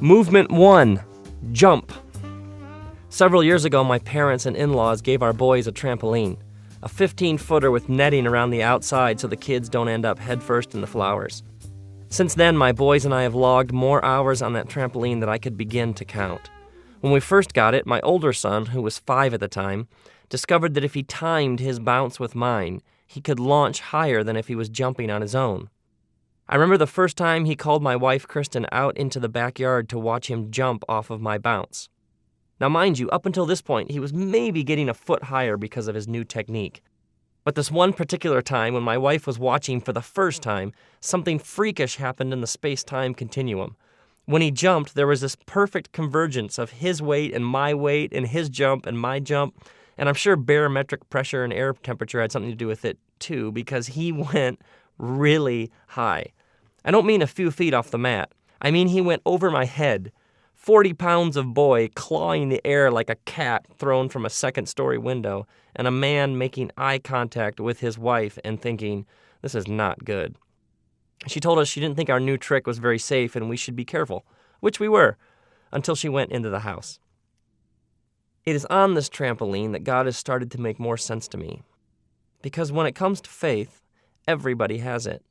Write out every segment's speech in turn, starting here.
Movement 1, jump. Several years ago, my parents and in-laws gave our boys a trampoline, a 15-footer with netting around the outside so the kids don't end up headfirst in the flowers. Since then, my boys and I have logged more hours on that trampoline than I could begin to count. When we first got it, my older son, who was 5 at the time, discovered that if he timed his bounce with mine, he could launch higher than if he was jumping on his own. I remember the first time he called my wife Kristen out into the backyard to watch him jump off of my bounce. Now mind you, up until this point, he was maybe getting a foot higher because of his new technique. But this one particular time, when my wife was watching for the first time, something freakish happened in the space-time continuum. When he jumped, there was this perfect convergence of his weight and his jump and my jump, and I'm sure barometric pressure and air temperature had something to do with it too, because he went really high. I don't mean a few feet off the mat. I mean he went over my head, 40 pounds of boy clawing the air like a cat thrown from a second-story window, and a man making eye contact with his wife and thinking, this is not good. She told us she didn't think our new trick was very safe and we should be careful, which we were, until she went into the house. It is on this trampoline that God has started to make more sense to me. Because when it comes to faith, everybody has it.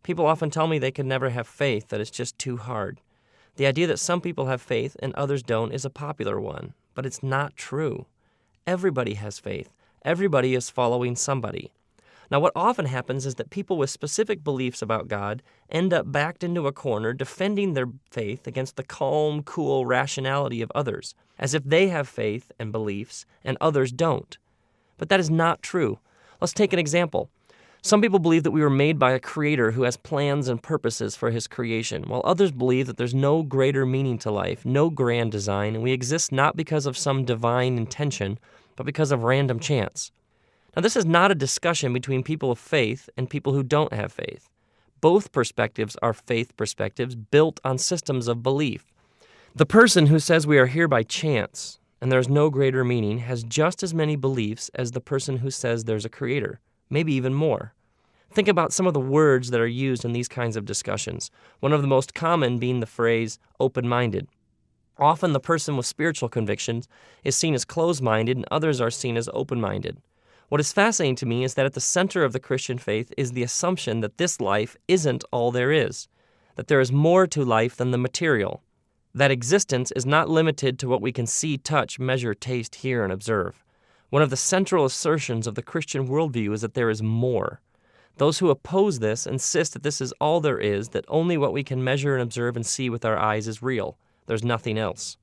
People often tell me they could never have faith, that it's just too hard. The idea that some people have faith and others don't is a popular one, but it's not true. Everybody has faith. Everybody is following somebody. Now, what often happens is that people with specific beliefs about God end up backed into a corner defending their faith against the calm, cool rationality of others, as if they have faith and beliefs and others don't. But that is not true. Let's take an example. Some people believe that we were made by a creator who has plans and purposes for his creation, while others believe that there's no greater meaning to life, no grand design, and we exist not because of some divine intention, but because of random chance. Now, this is not a discussion between people of faith and people who don't have faith. Both perspectives are faith perspectives built on systems of belief. The person who says we are here by chance and there's no greater meaning has just as many beliefs as the person who says there's a creator, maybe even more. Think about some of the words that are used in these kinds of discussions, one of the most common being the phrase open-minded. Often the person with spiritual convictions is seen as closed-minded and others are seen as open-minded. What is fascinating to me is that at the center of the Christian faith is the assumption that this life isn't all there is, that there is more to life than the material, that existence is not limited to what we can see, touch, measure, taste, hear, and observe. One of the central assertions of the Christian worldview is that there is more. Those who oppose this insist that this is all there is, that only what we can measure and observe and see with our eyes is real. There's nothing else.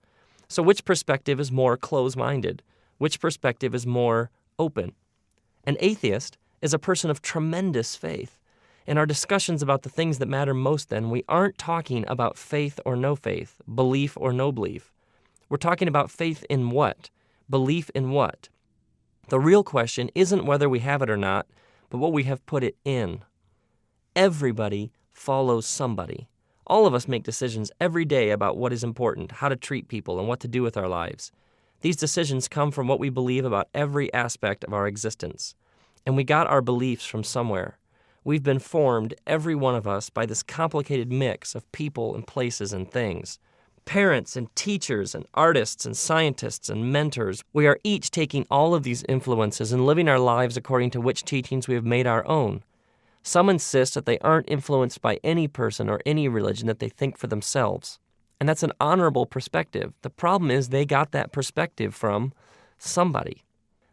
So which perspective is more closed-minded? Which perspective is more open? An atheist is a person of tremendous faith. In our discussions about the things that matter most then, we aren't talking about faith or no faith, belief or no belief. We're talking about faith in what? Belief in what? The real question isn't whether we have it or not, but what we have put it in. Everybody follows somebody. All of us make decisions every day about what is important, how to treat people, and what to do with our lives. These decisions come from what we believe about every aspect of our existence. And we got our beliefs from somewhere. We've been formed, every one of us, by this complicated mix of people and places and things. Parents and teachers and artists and scientists and mentors, we are each taking all of these influences and living our lives according to which teachings we have made our own. Some insist that they aren't influenced by any person or any religion, that they think for themselves. And that's an honorable perspective. The problem is they got that perspective from somebody.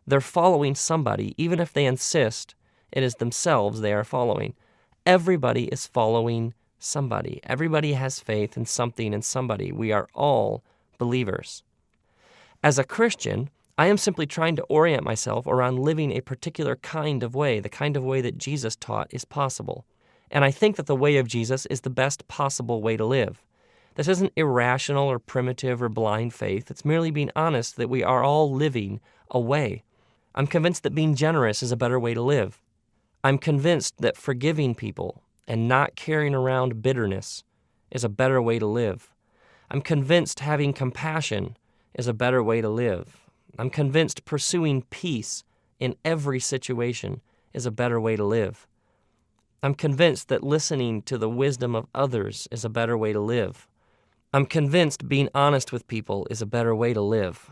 They're following somebody, even if they insist it is themselves they are following. Everybody is following somebody. Everybody has faith in something and somebody. We are all believers. As a Christian, I am simply trying to orient myself around living a particular kind of way, the kind of way that Jesus taught is possible. And I think that the way of Jesus is the best possible way to live. This isn't irrational or primitive or blind faith. It's merely being honest that we are all living a way. I'm convinced that being generous is a better way to live. I'm convinced that forgiving people and not carrying around bitterness is a better way to live. I'm convinced having compassion is a better way to live. I'm convinced pursuing peace in every situation is a better way to live. I'm convinced that listening to the wisdom of others is a better way to live. I'm convinced being honest with people is a better way to live.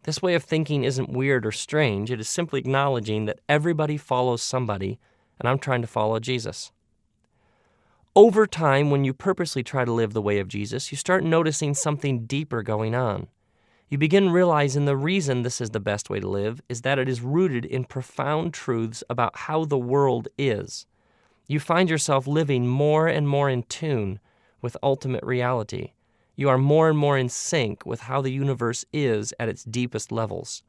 This way of thinking isn't weird or strange. It is simply acknowledging that everybody follows somebody, and I'm trying to follow Jesus. Over time, when you purposely try to live the way of Jesus, you start noticing something deeper going on. You begin realizing the reason this is the best way to live is that it is rooted in profound truths about how the world is. You find yourself living more and more in tune with ultimate reality. You are more and more in sync with how the universe is at its deepest levels.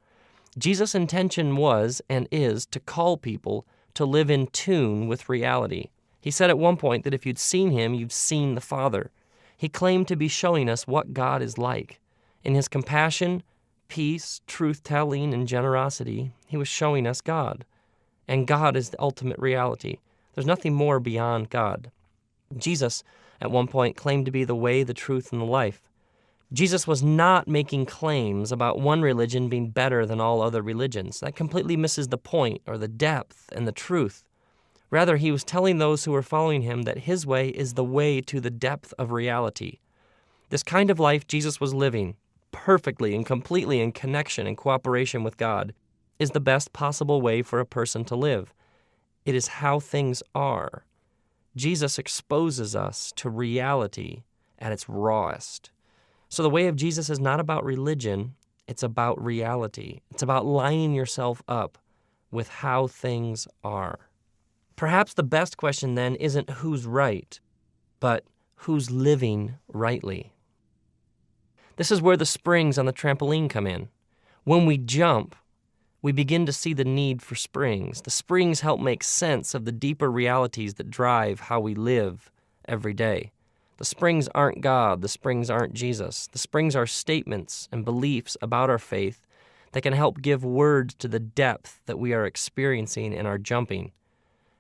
Jesus' intention was and is to call people to live in tune with reality. He said at one point that if you'd seen him, you'd seen the Father. He claimed to be showing us what God is like. In his compassion, peace, truth-telling, and generosity, he was showing us God. And God is the ultimate reality. There's nothing more beyond God. Jesus, at one point, claimed to be the way, the truth, and the life. Jesus was not making claims about one religion being better than all other religions. That completely misses the point or the depth and the truth. Rather, he was telling those who were following him that his way is the way to the depth of reality. This kind of life Jesus was living, perfectly and completely in connection and cooperation with God, is the best possible way for a person to live. It is how things are. Jesus exposes us to reality at its rawest. So the way of Jesus is not about religion, it's about reality. It's about lining yourself up with how things are. Perhaps the best question then isn't who's right, but who's living rightly. This is where the springs on the trampoline come in. When we jump, we begin to see the need for springs. The springs help make sense of the deeper realities that drive how we live every day. The springs aren't God. The springs aren't Jesus. The springs are statements and beliefs about our faith that can help give words to the depth that we are experiencing in our jumping.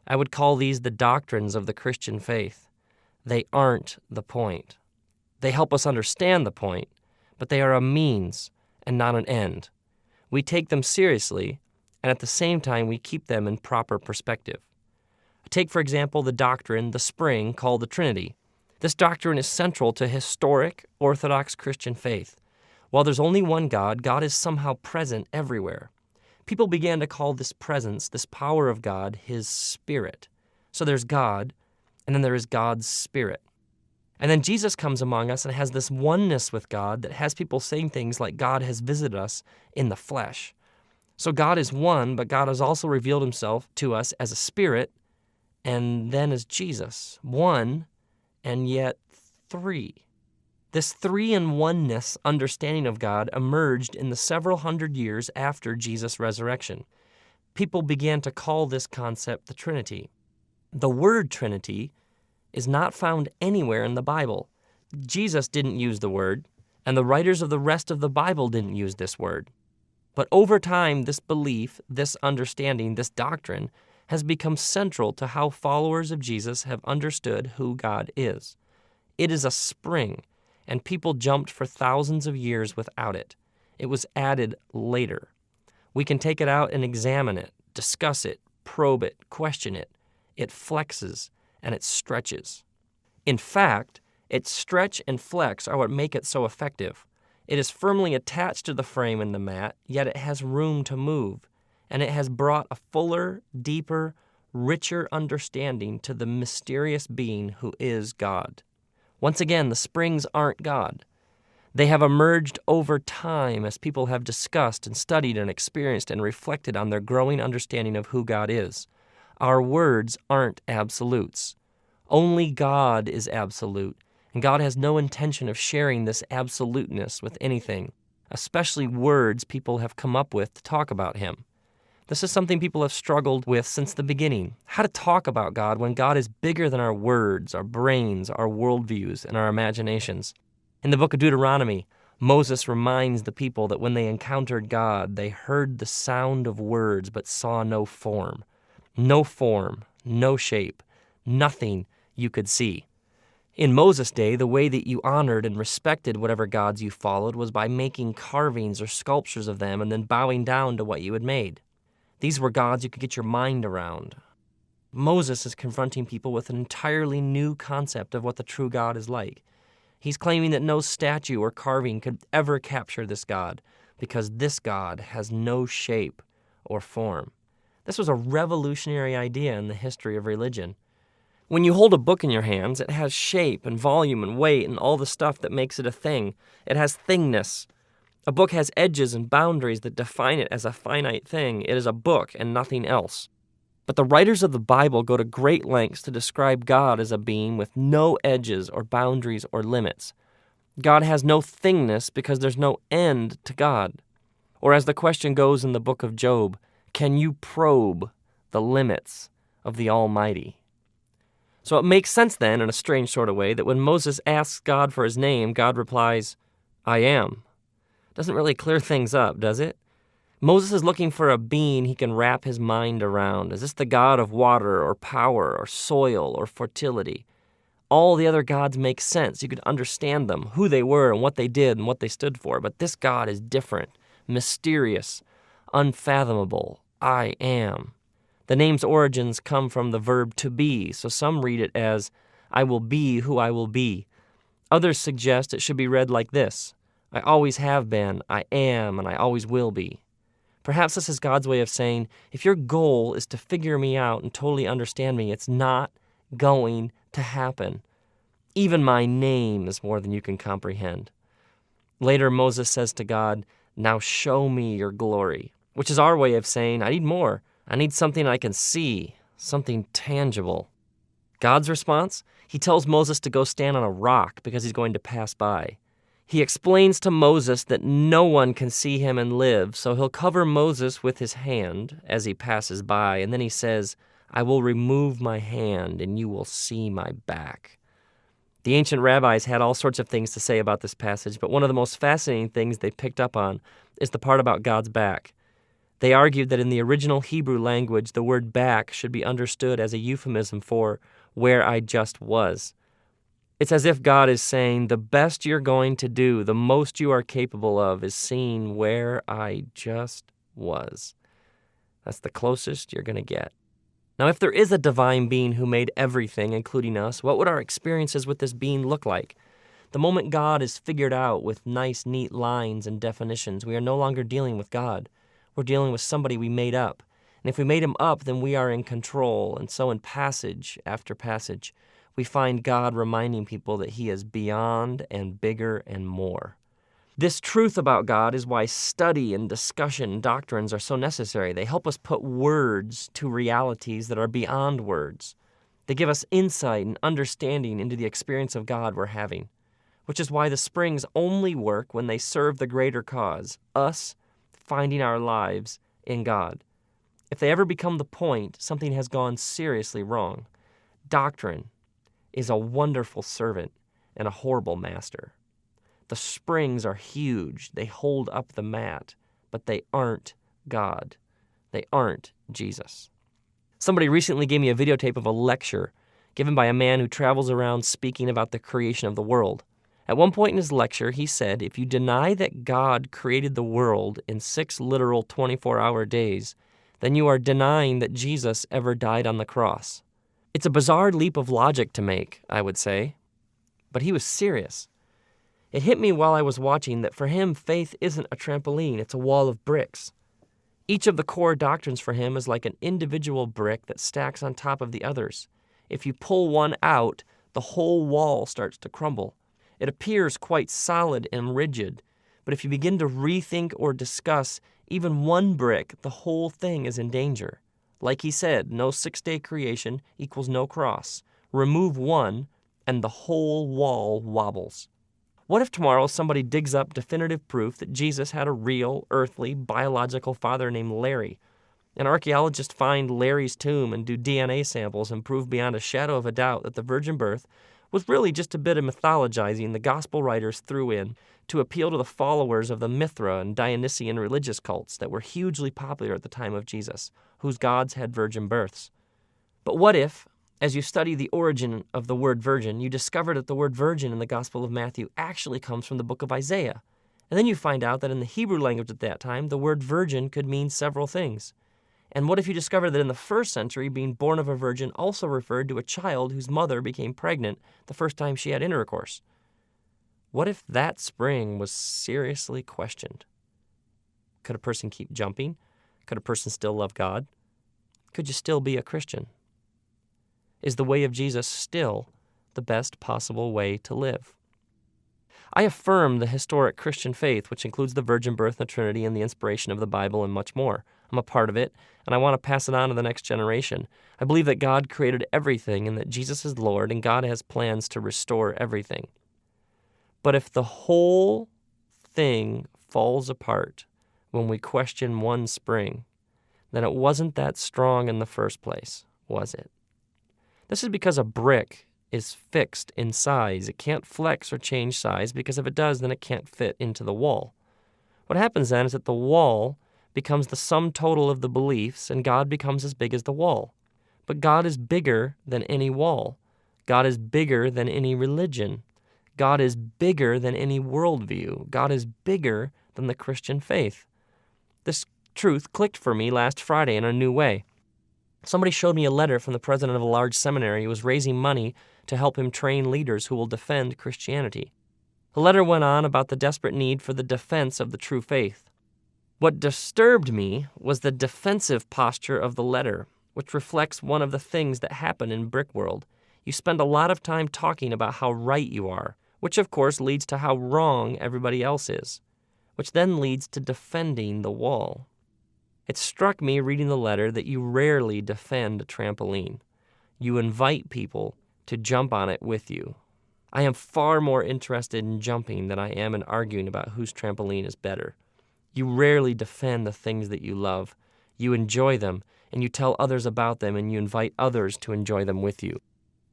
I would call these the doctrines of the Christian faith. They aren't the point. They help us understand the point, but they are a means and not an end. We take them seriously, and at the same time we keep them in proper perspective. Take, for example, the doctrine, the spring, called the Trinity. This doctrine is central to historic Orthodox Christian faith. While there's only one God, God is somehow present everywhere. People began to call this presence, this power of God, his Spirit. So there's God, and then there is God's Spirit. And then Jesus comes among us and has this oneness with God that has people saying things like God has visited us in the flesh. So God is one, but God has also revealed himself to us as a spirit and then as Jesus. One and yet three. This three-in-oneness understanding of God emerged in the several hundred years after Jesus' resurrection. People began to call this concept the Trinity. The word Trinity is not found anywhere in the Bible. Jesus didn't use the word, and the writers of the rest of the Bible didn't use this word. But over time, this belief, this understanding, this doctrine has become central to how followers of Jesus have understood who God is. It is a spring, and people jumped for thousands of years without it. It was added later. We can take it out and examine it, discuss it, probe it, question it. It flexes and it stretches. In fact, its stretch and flex are what make it so effective. It is firmly attached to the frame in the mat, yet it has room to move, and it has brought a fuller, deeper, richer understanding to the mysterious being who is God. Once again, the springs aren't God. They have emerged over time as people have discussed and studied and experienced and reflected on their growing understanding of who God is. Our words aren't absolutes. Only God is absolute, and God has no intention of sharing this absoluteness with anything, especially words people have come up with to talk about him. This is something people have struggled with since the beginning. How to talk about God when God is bigger than our words, our brains, our worldviews, and our imaginations. In the book of Deuteronomy, Moses reminds the people that when they encountered God, they heard the sound of words but saw no form. No form, no shape, nothing you could see. In Moses' day, the way that you honored and respected whatever gods you followed was by making carvings or sculptures of them and then bowing down to what you had made. These were gods you could get your mind around. Moses is confronting people with an entirely new concept of what the true God is like. He's claiming that no statue or carving could ever capture this God, because this God has no shape or form. This was a revolutionary idea in the history of religion. When you hold a book in your hands, it has shape and volume and weight and all the stuff that makes it a thing. It has thingness. A book has edges and boundaries that define it as a finite thing. It is a book and nothing else. But the writers of the Bible go to great lengths to describe God as a being with no edges or boundaries or limits. God has no thingness because there's no end to God. Or as the question goes in the book of Job, can you probe the limits of the Almighty? So it makes sense then, in a strange sort of way, that when Moses asks God for his name, God replies, I am. Doesn't really clear things up, does it? Moses is looking for a being he can wrap his mind around. Is this the God of water or power or soil or fertility? All the other gods make sense. You could understand them, who they were and what they did and what they stood for. But this God is different, mysterious, unfathomable. I am. The name's origins come from the verb to be, so some read it as, I will be who I will be. Others suggest it should be read like this, I always have been, I am, and I always will be. Perhaps this is God's way of saying, if your goal is to figure me out and totally understand me, it's not going to happen. Even my name is more than you can comprehend. Later, Moses says to God, now show me your glory, which is our way of saying, I need more. I need something I can see, something tangible. God's response? He tells Moses to go stand on a rock because he's going to pass by. He explains to Moses that no one can see him and live, so he'll cover Moses with his hand as he passes by, and then he says, I will remove my hand and you will see my back. The ancient rabbis had all sorts of things to say about this passage, but one of the most fascinating things they picked up on is the part about God's back. They argued that in the original Hebrew language, the word back should be understood as a euphemism for where I just was. It's as if God is saying, the best you're going to do, the most you are capable of, is seeing where I just was. That's the closest you're going to get. Now, if there is a divine being who made everything, including us, what would our experiences with this being look like? The moment God is figured out with nice, neat lines and definitions, we are no longer dealing with God. We're dealing with somebody we made up. And if we made him up, then we are in control. And so in passage after passage, we find God reminding people that he is beyond and bigger and more. This truth about God is why study and discussion and doctrines are so necessary. They help us put words to realities that are beyond words. They give us insight and understanding into the experience of God we're having, which is why the springs only work when they serve the greater cause, us finding our lives in God. If they ever become the point, something has gone seriously wrong. Doctrine is a wonderful servant and a horrible master. The springs are huge. They hold up the mat, but they aren't God. They aren't Jesus. Somebody recently gave me a videotape of a lecture given by a man who travels around speaking about the creation of the world. At one point in his lecture, he said, if you deny that God created the world in 6 literal 24-hour days, then you are denying that Jesus ever died on the cross. It's a bizarre leap of logic to make, I would say, but he was serious. It hit me while I was watching that for him, faith isn't a trampoline, it's a wall of bricks. Each of the core doctrines for him is like an individual brick that stacks on top of the others. If you pull one out, the whole wall starts to crumble. It appears quite solid and rigid, but if you begin to rethink or discuss even one brick, the whole thing is in danger. Like he said, no 6-day creation equals no cross. Remove one, and the whole wall wobbles. What if tomorrow somebody digs up definitive proof that Jesus had a real, earthly, biological father named Larry? An archaeologist find Larry's tomb and do DNA samples and prove beyond a shadow of a doubt that the virgin birth was really just a bit of mythologizing the gospel writers threw in to appeal to the followers of the Mithra and Dionysian religious cults that were hugely popular at the time of Jesus, whose gods had virgin births. But what if, as you study the origin of the word virgin, you discover that the word virgin in the Gospel of Matthew actually comes from the book of Isaiah? And then you find out that in the Hebrew language at that time, the word virgin could mean several things. And what if you discover that in the first century, being born of a virgin also referred to a child whose mother became pregnant the first time she had intercourse? What if that spring was seriously questioned? Could a person keep jumping? Could a person still love God? Could you still be a Christian? Is the way of Jesus still the best possible way to live? I affirm the historic Christian faith, which includes the virgin birth, the Trinity, and the inspiration of the Bible, and much more. I'm a part of it, and I want to pass it on to the next generation. I believe that God created everything and that Jesus is Lord, and God has plans to restore everything. But if the whole thing falls apart when we question one spring, then it wasn't that strong in the first place, was it? This is because a brick is fixed in size. It can't flex or change size, because if it does, then it can't fit into the wall. What happens then is that the wall becomes the sum total of the beliefs, and God becomes as big as the wall. But God is bigger than any wall. God is bigger than any religion. God is bigger than any worldview. God is bigger than the Christian faith. This truth clicked for me last Friday in a new way. Somebody showed me a letter from the president of a large seminary who was raising money to help him train leaders who will defend Christianity. The letter went on about the desperate need for the defense of the true faith. What disturbed me was the defensive posture of the letter, which reflects one of the things that happen in brick world. You spend a lot of time talking about how right you are, which of course leads to how wrong everybody else is, which then leads to defending the wall. It struck me reading the letter that you rarely defend a trampoline. You invite people to jump on it with you. I am far more interested in jumping than I am in arguing about whose trampoline is better. You rarely defend the things that you love. You enjoy them, and you tell others about them, and you invite others to enjoy them with you.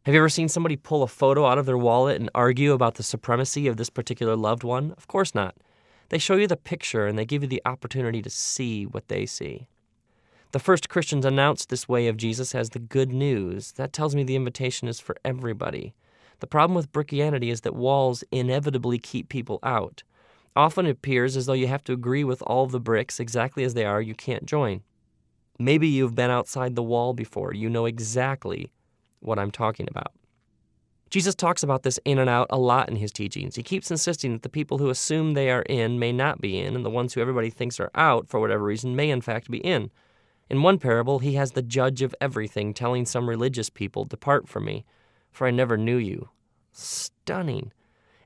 Have you ever seen somebody pull a photo out of their wallet and argue about the supremacy of this particular loved one? Of course not. They show you the picture, and they give you the opportunity to see what they see. The first Christians announced this way of Jesus as the good news. That tells me the invitation is for everybody. The problem with Brickianity is that walls inevitably keep people out. Often it appears as though you have to agree with all of the bricks exactly as they are. You can't join. Maybe you've been outside the wall before. You know exactly what I'm talking about. Jesus talks about this in and out a lot in his teachings. He keeps insisting that the people who assume they are in may not be in, and the ones who everybody thinks are out for whatever reason may in fact be in. In one parable, he has the judge of everything telling some religious people, "Depart from me, for I never knew you." Stunning.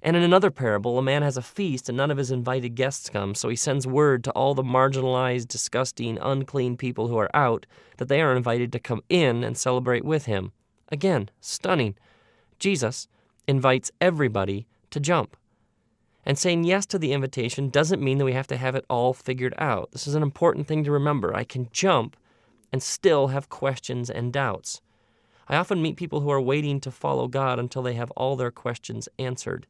And in another parable, a man has a feast and none of his invited guests come, so he sends word to all the marginalized, disgusting, unclean people who are out that they are invited to come in and celebrate with him. Again, stunning. Jesus invites everybody to jump. And saying yes to the invitation doesn't mean that we have to have it all figured out. This is an important thing to remember. I can jump and still have questions and doubts. I often meet people who are waiting to follow God until they have all their questions answered.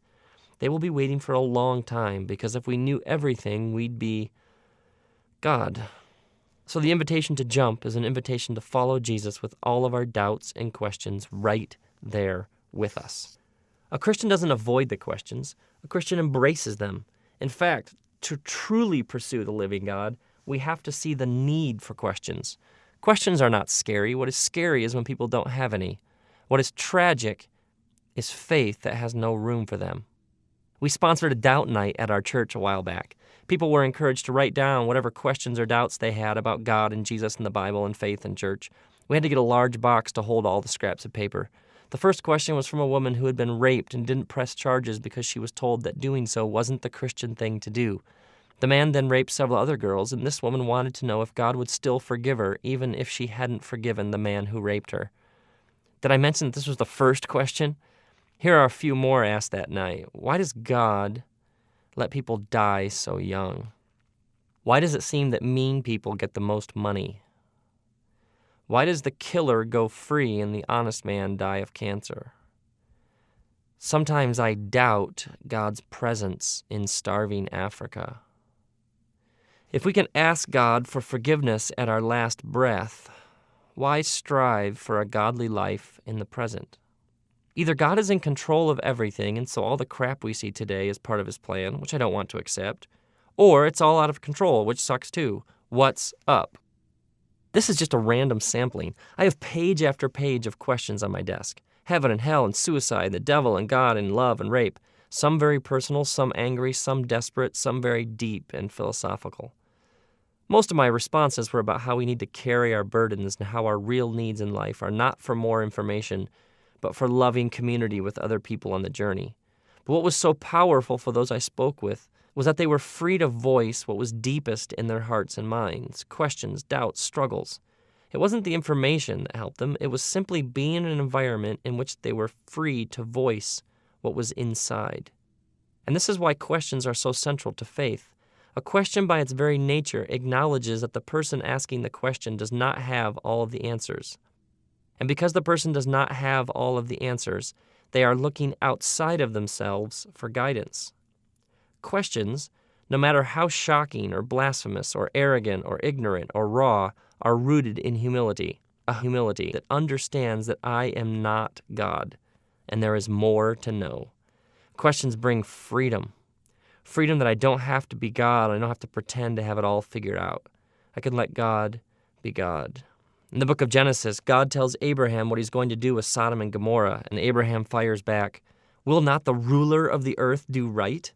They will be waiting for a long time, because if we knew everything, we'd be God. So the invitation to jump is an invitation to follow Jesus with all of our doubts and questions right there with us. A Christian doesn't avoid the questions. A Christian embraces them. In fact, to truly pursue the living God, we have to see the need for questions. Questions are not scary. What is scary is when people don't have any. What is tragic is faith that has no room for them. We sponsored a doubt night at our church a while back. People were encouraged to write down whatever questions or doubts they had about God and Jesus and the Bible and faith and church. We had to get a large box to hold all the scraps of paper. The first question was from a woman who had been raped and didn't press charges because she was told that doing so wasn't the Christian thing to do. The man then raped several other girls, and this woman wanted to know if God would still forgive her, even if she hadn't forgiven the man who raped her. Did I mention that this was the first question? Here are a few more asked that night. Why does God let people die so young? Why does it seem that mean people get the most money? Why does the killer go free and the honest man die of cancer? Sometimes I doubt God's presence in starving Africa. If we can ask God for forgiveness at our last breath, why strive for a godly life in the present? Either God is in control of everything, and so all the crap we see today is part of his plan, which I don't want to accept, or it's all out of control, which sucks too. What's up? This is just a random sampling. I have page after page of questions on my desk. Heaven and hell and suicide, the devil and God and love and rape. Some very personal, some angry, some desperate, some very deep and philosophical. Most of my responses were about how we need to carry our burdens and how our real needs in life are not for more information, but for loving community with other people on the journey. But what was so powerful for those I spoke with was that they were free to voice what was deepest in their hearts and minds, questions, doubts, struggles. It wasn't the information that helped them, it was simply being in an environment in which they were free to voice what was inside. And this is why questions are so central to faith. A question by its very nature acknowledges that the person asking the question does not have all of the answers. And because the person does not have all of the answers, they are looking outside of themselves for guidance. Questions, no matter how shocking or blasphemous or arrogant or ignorant or raw, are rooted in humility, a humility that understands that I am not God, and there is more to know. Questions bring freedom. Freedom that I don't have to be God, I don't have to pretend to have it all figured out. I can let God be God. In the book of Genesis, God tells Abraham what he's going to do with Sodom and Gomorrah, and Abraham fires back, "Will not the ruler of the earth do right?"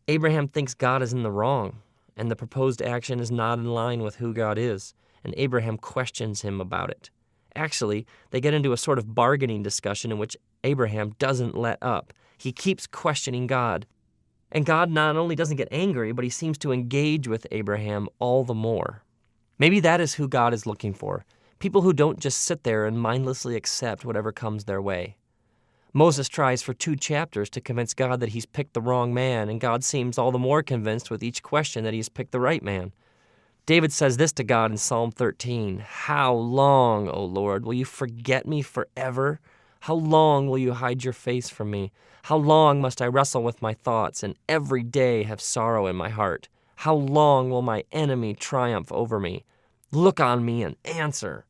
Abraham thinks God is in the wrong, and the proposed action is not in line with who God is, and Abraham questions him about it. Actually, they get into a sort of bargaining discussion in which Abraham doesn't let up. He keeps questioning God. And God not only doesn't get angry, but he seems to engage with Abraham all the more. Maybe that is who God is looking for, people who don't just sit there and mindlessly accept whatever comes their way. Moses tries for 2 chapters to convince God that he's picked the wrong man, and God seems all the more convinced with each question that he's picked the right man. David says this to God in Psalm 13, "How long, O Lord, will you forget me forever? How long will you hide your face from me? How long must I wrestle with my thoughts and every day have sorrow in my heart? How long will my enemy triumph over me? Look on me and answer."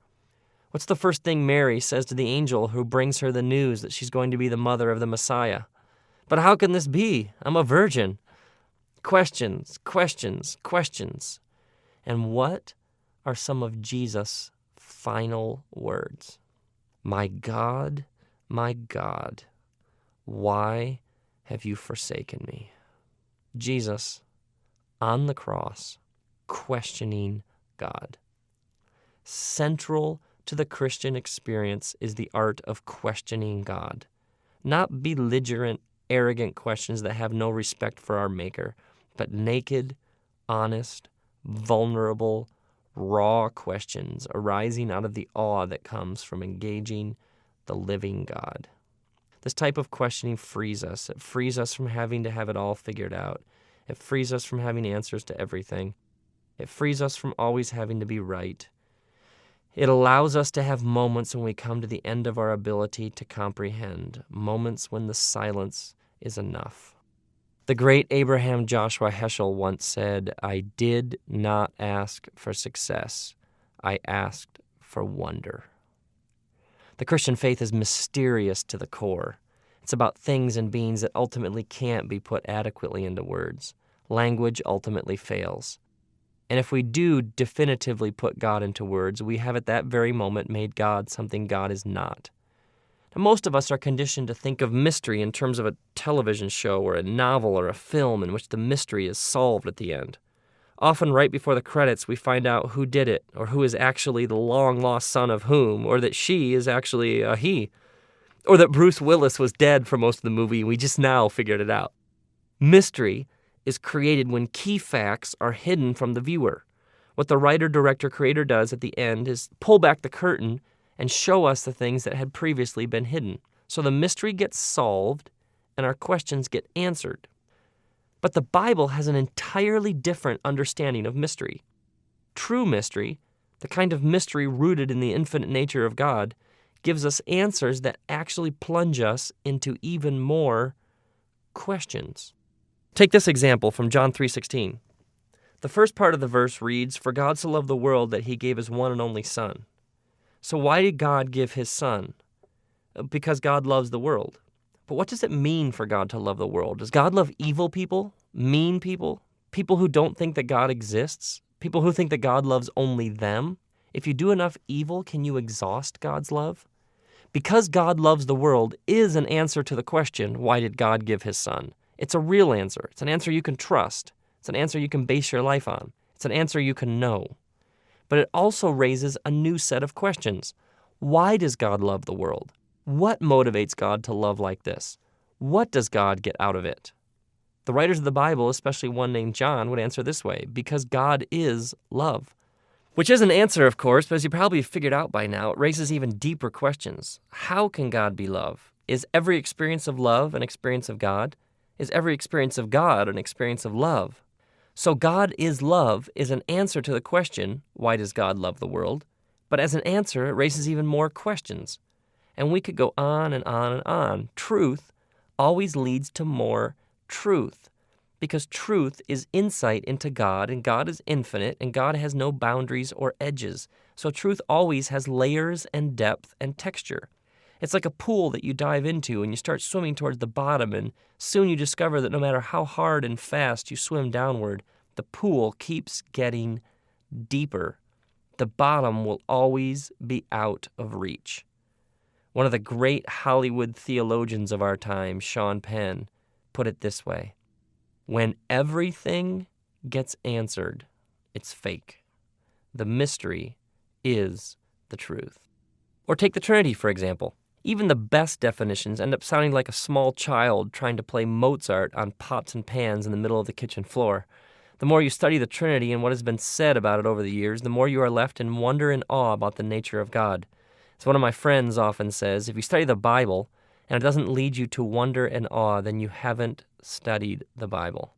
What's the first thing Mary says to the angel who brings her the news that she's going to be the mother of the Messiah? "But how can this be? I'm a virgin." Questions, questions, questions. And what are some of Jesus' final words? My God, why have you forsaken me?" Jesus, on the cross, questioning God. Central to the Christian experience is the art of questioning God. Not belligerent, arrogant questions that have no respect for our Maker, but naked, honest, vulnerable, raw questions arising out of the awe that comes from engaging the living God. This type of questioning frees us. It frees us from having to have it all figured out. It frees us from having answers to everything. It frees us from always having to be right. It allows us to have moments when we come to the end of our ability to comprehend, moments when the silence is enough. The great Abraham Joshua Heschel once said, "I did not ask for success. I asked for wonder." The Christian faith is mysterious to the core. It's about things and beings that ultimately can't be put adequately into words. Language ultimately fails. And if we do definitively put God into words, we have at that very moment made God something God is not. Now, most of us are conditioned to think of mystery in terms of a television show or a novel or a film in which the mystery is solved at the end. Often right before the credits, we find out who did it, or who is actually the long-lost son of whom, or that she is actually a he, or that Bruce Willis was dead for most of the movie and we just now figured it out. Mystery is created when key facts are hidden from the viewer. What the writer, director, creator does at the end is pull back the curtain and show us the things that had previously been hidden. So the mystery gets solved and our questions get answered. But the Bible has an entirely different understanding of mystery. True mystery, the kind of mystery rooted in the infinite nature of God, gives us answers that actually plunge us into even more questions. Take this example from John 3:16. The first part of the verse reads, "For God so loved the world that he gave his one and only Son." So why did God give his Son? Because God loves the world. But what does it mean for God to love the world? Does God love evil people, mean people, people who don't think that God exists, people who think that God loves only them? If you do enough evil, can you exhaust God's love? Because God loves the world is an answer to the question, why did God give his son? It's a real answer. It's an answer you can trust. It's an answer you can base your life on. It's an answer you can know. But it also raises a new set of questions. Why does God love the world? What motivates God to love like this? What does God get out of it? The writers of the Bible, especially one named John, would answer this way, because God is love. Which is an answer, of course, but as you probably figured out by now, it raises even deeper questions. How can God be love? Is every experience of love an experience of God? Is every experience of God an experience of love? So God is love is an answer to the question, why does God love the world? But as an answer, it raises even more questions. And we could go on and on and on. Truth always leads to more truth, because truth is insight into God, and God is infinite, and God has no boundaries or edges. So truth always has layers and depth and texture. It's like a pool that you dive into and you start swimming towards the bottom, and soon you discover that no matter how hard and fast you swim downward, the pool keeps getting deeper. The bottom will always be out of reach. One of the great Hollywood theologians of our time, Sean Penn, put it this way: when everything gets answered, it's fake. The mystery is the truth. Or take the Trinity, for example. Even the best definitions end up sounding like a small child trying to play Mozart on pots and pans in the middle of the kitchen floor. The more you study the Trinity and what has been said about it over the years, the more you are left in wonder and awe about the nature of God. As one of my friends often says, if you study the Bible and it doesn't lead you to wonder and awe, then you haven't studied the Bible.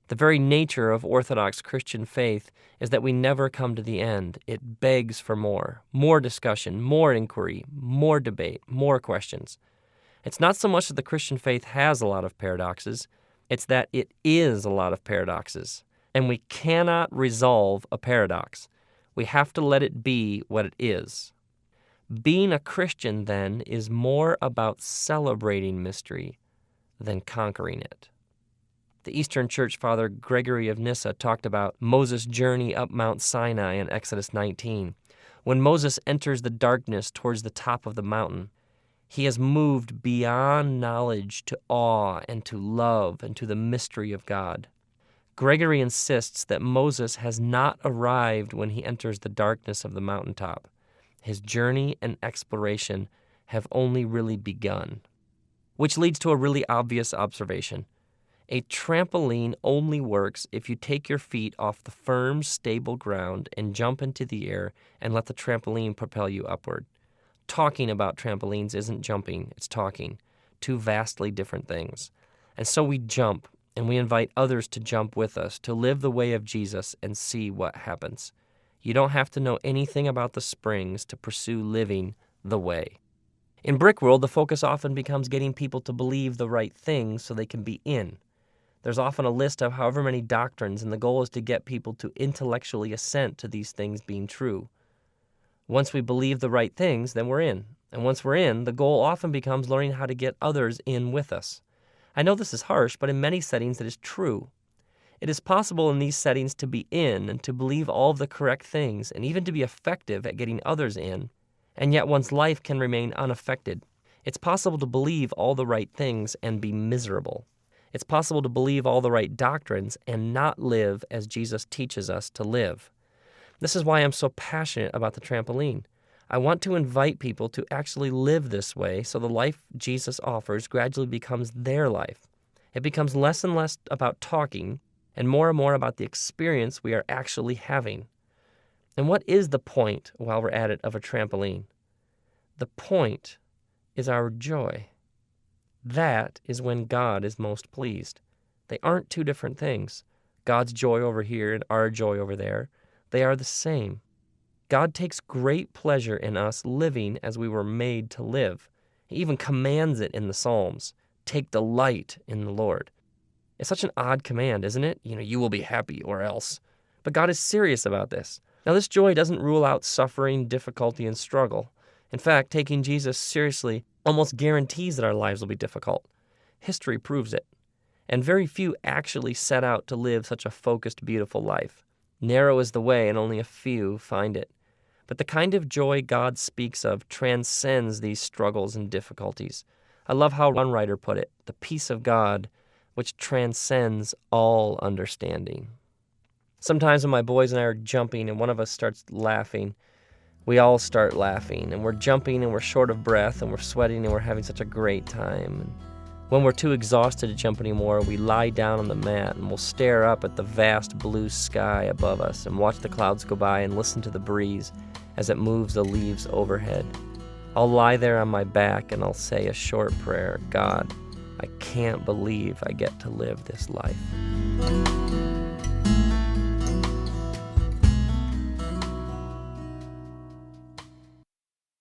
The very nature of Orthodox Christian faith is that we never come to the end. It begs for more discussion, more inquiry, more debate, more questions. It's not so much that the Christian faith has a lot of paradoxes, it's that it is a lot of paradoxes. And we cannot resolve a paradox. We have to let it be what it is. Being a Christian, then, is more about celebrating mystery than conquering it. The Eastern Church Father Gregory of Nyssa talked about Moses' journey up Mount Sinai in Exodus 19. When Moses enters the darkness towards the top of the mountain, he has moved beyond knowledge to awe and to love and to the mystery of God. Gregory insists that Moses has not arrived when he enters the darkness of the mountaintop. His journey and exploration have only really begun. Which leads to a really obvious observation. A trampoline only works if you take your feet off the firm, stable ground and jump into the air and let the trampoline propel you upward. Talking about trampolines isn't jumping, it's talking. Two vastly different things. And so we jump, and we invite others to jump with us, to live the way of Jesus and see what happens. You don't have to know anything about the springs to pursue living the way. In Brick World, the focus often becomes getting people to believe the right things so they can be in. There's often a list of however many doctrines, and the goal is to get people to intellectually assent to these things being true. Once we believe the right things, then we're in. And once we're in, the goal often becomes learning how to get others in with us. I know this is harsh, but in many settings it is true. It is possible in these settings to be in and to believe all of the correct things and even to be effective at getting others in, and yet one's life can remain unaffected. It's possible to believe all the right things and be miserable. It's possible to believe all the right doctrines and not live as Jesus teaches us to live. This is why I'm so passionate about the trampoline. I want to invite people to actually live this way so the life Jesus offers gradually becomes their life. It becomes less and less about talking and more about the experience we are actually having. And what is the point, while we're at it, of a trampoline? The point is our joy. That is when God is most pleased. They aren't two different things. God's joy over here and our joy over there. They are the same. God takes great pleasure in us living as we were made to live. He even commands it in the Psalms. Take delight in the Lord. It's such an odd command, isn't it? You will be happy or else. But God is serious about this. Now, this joy doesn't rule out suffering, difficulty, and struggle. In fact, taking Jesus seriously almost guarantees that our lives will be difficult. History proves it. And very few actually set out to live such a focused, beautiful life. Narrow is the way, and only a few find it. But the kind of joy God speaks of transcends these struggles and difficulties. I love how one writer put it, the peace of God, which transcends all understanding. Sometimes when my boys and I are jumping and one of us starts laughing, we all start laughing, and we're jumping and we're short of breath and we're sweating and we're having such a great time. And when we're too exhausted to jump anymore, we lie down on the mat and we'll stare up at the vast blue sky above us and watch the clouds go by and listen to the breeze as it moves the leaves overhead. I'll lie there on my back and I'll say a short prayer, God, I can't believe I get to live this life.